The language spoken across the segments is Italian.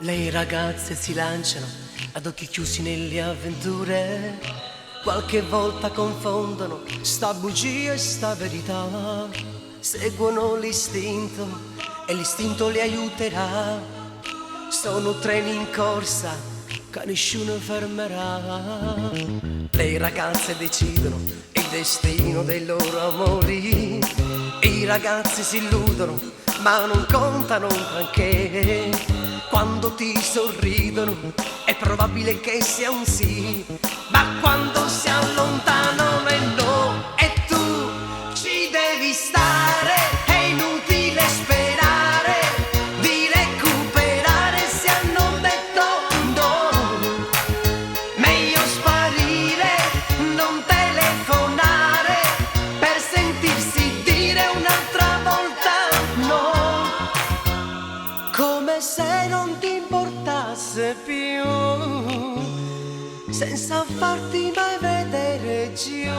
Le ragazze si lanciano ad occhi chiusi nelle avventure, qualche volta confondono sta bugia e sta verità. Seguono l'istinto e l'istinto le aiuterà. Sono treni in corsa che nessuno fermerà. Le ragazze decidono il destino dei loro amori. I ragazzi si illudono ma non contano un granché. Quando ti sorridono è probabile che sia un sì, ma quando si allontanano è no. E tu ci devi stare, è inutile sperare di recuperare se hanno detto no. Meglio sparire, non telefonare per sentirsi dire un'altra volta no, come se non ti importasse più, senza farti mai vedere giù.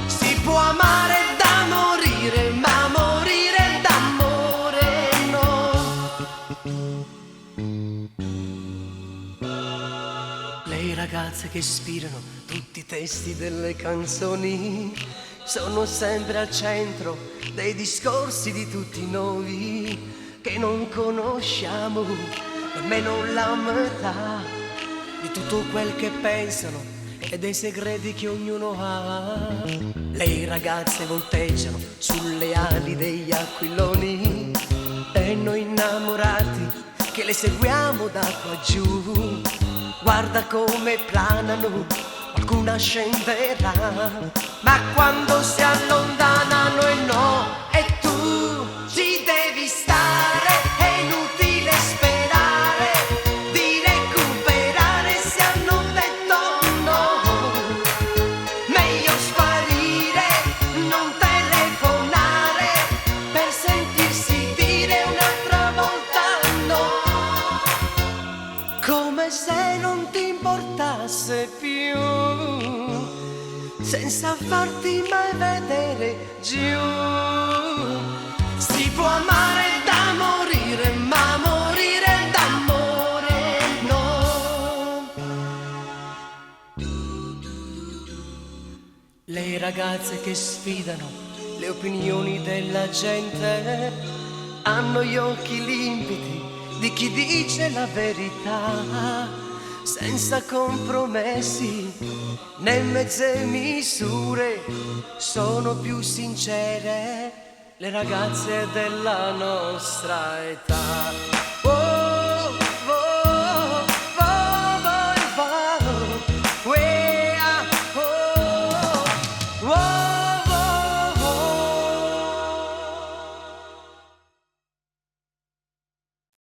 Si può amare da morire, ma morire d'amore no. Le ragazze che ispirano tutti i testi delle canzoni sono sempre al centro dei discorsi di tutti noi, che non conosciamo nemmeno la metà di tutto quel che pensano e dei segreti che ognuno ha. Le ragazze volteggiano sulle ali degli aquiloni e noi innamorati che le seguiamo da qua giù. Guarda come planano, qualcuna scenderà, ma quando si allontanano e no. E tu ci devi stare, è inutile sperare di recuperare se hanno detto no. Meglio sparire, non telefonare per sentirsi dire un'altra volta no, come se non ti importasse più, senza farti mai vedere giù. Si può amare da morire, ma morire d'amore no. Le ragazze che sfidano le opinioni della gente hanno gli occhi limpidi di chi dice la verità, senza compromessi né mezze misure. Sono più sincere le ragazze della nostra età.